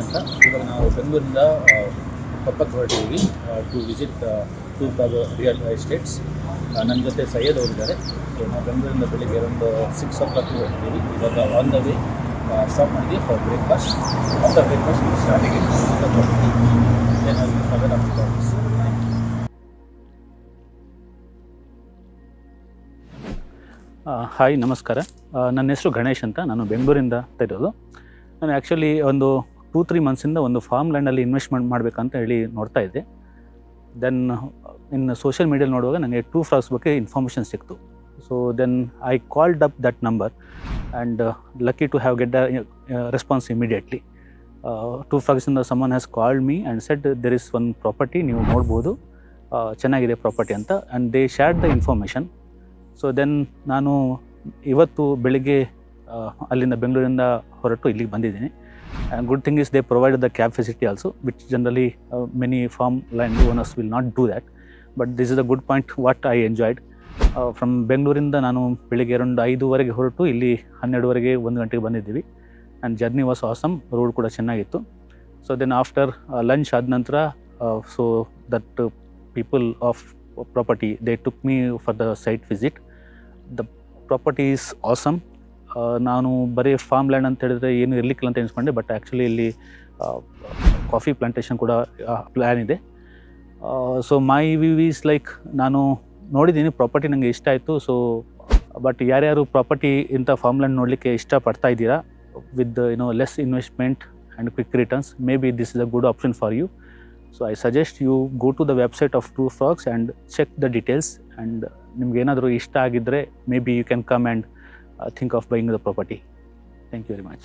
ಅಂತ. ಇವಾಗ ನಾವು ಬೆಂಗಳೂರಿಂದ ಕೊಪ್ಪಕ್ಕೆ ಹೊರಟಿದ್ದೀವಿ to visit to real estates. ನನ್ನ ಜೊತೆ ಸೈಯದ್ ಅವರಿದ್ದಾರೆ. ಸೊ ನಾವು ಬೆಂಗಳೂರಿಂದ ಬೆಳಿಗ್ಗೆ ಅರೌಂಡ್ 6 o'clock ಹೊರಟಿದ್ದೀವಿ. ಇವಾಗ ಆನ್ ದ ವೇ ಸ್ಟಾಪ್ ಮಾಡಿದ್ವಿ for breakfast. After breakfast starting hi, ನಮಸ್ಕಾರ. ನನ್ನ ಹೆಸರು ಗಣೇಶ್ ಅಂತ. ನಾನು ಬೆಂಗಳೂರಿಂದ ಇರೋದು. ನಾನು ಆ್ಯಕ್ಚುಲಿ ಒಂದು 2-3 ಮಂತ್ಸಿಂದ ಒಂದು ಫಾರ್ಮ್ ಲ್ಯಾಂಡಲ್ಲಿ ಇನ್ವೆಸ್ಟ್ಮೆಂಟ್ ಮಾಡಬೇಕಂತ ಹೇಳಿ ನೋಡ್ತಾ ಇದ್ದೆ. ದೆನ್ ಇನ್ನು ಸೋಷಿಯಲ್ ಮೀಡಿಯಲ್ಲಿ ನೋಡುವಾಗ ನನಗೆ 2 ಫ್ರಾಗ್ಸ್ ಬಗ್ಗೆ ಇನ್ಫಾರ್ಮೇಷನ್ ಸಿಕ್ತು. So then I called up that number and lucky to have get the response immediately. 2 ಫ್ರಾಗ್ಸಿಂದ someone has called me and said there is one property, ನೀವು ನೋಡ್ಬೋದು, ಚೆನ್ನಾಗಿದೆ ಪ್ರಾಪರ್ಟಿ ಅಂತ. And they shared the information. So then ನಾನು ಇವತ್ತು ಬೆಳಿಗ್ಗೆ ಅಲ್ಲಿಂದ ಬೆಂಗಳೂರಿಂದ ಹೊರಟು ಇಲ್ಲಿಗೆ ಬಂದಿದ್ದೀನಿ. Good thing is they provided the cab facility also, which generally many farm land owners will not do that. But this is a good point what I enjoyed. From ಬೆಂಗಳೂರಿಂದ ನಾನು ಬೆಳಿಗ್ಗೆ ಅರೌಂಡ್ 5 ಹೊರಟು ಇಲ್ಲಿ 12 1 ಗಂಟೆಗೆ ಬಂದಿದ್ದೀವಿ. And journey was awesome. Road ಕೂಡ ಚೆನ್ನಾಗಿತ್ತು. So then after lunch ಆದ ನಂತರ so that people of property they took me for the site visit. The property is awesome. ನಾನು ಬರೀ ಫಾರ್ಮ್ ಲ್ಯಾಂಡ್ ಅಂತ ಹೇಳಿದ್ರೆ ಏನು ಇರಲಿಕ್ಕಿಲ್ಲ ಅಂತ ಎಣಿಸ್ಕೊಂಡೆ, ಬಟ್ ಆ್ಯಕ್ಚುಲಿ ಇಲ್ಲಿ ಕಾಫಿ ಪ್ಲಾಂಟೇಶನ್ ಕೂಡ ಪ್ಲ್ಯಾನ್ ಇದೆ. So my view is like, ನಾನು ನೋಡಿದ್ದೀನಿ ಪ್ರಾಪರ್ಟಿ, ನನಗೆ ಇಷ್ಟ ಆಯಿತು. ಸೊ ಬಟ್ ಯಾರ್ಯಾರು ಪ್ರಾಪರ್ಟಿ ಇಂಥ ಫಾರ್ಮ್ ಲ್ಯಾಂಡ್ ನೋಡಲಿಕ್ಕೆ ಇಷ್ಟಪಡ್ತಾ ಇದ್ದೀರಾ with less investment and quick returns, maybe this is a good option for you. So I suggest you go to the website of 2 Frogs and check the details, and ನಿಮ್ಗೆ ಏನಾದರೂ ಇಷ್ಟ ಆಗಿದ್ದರೆ maybe you can come and think of buying the property. Thank you very much.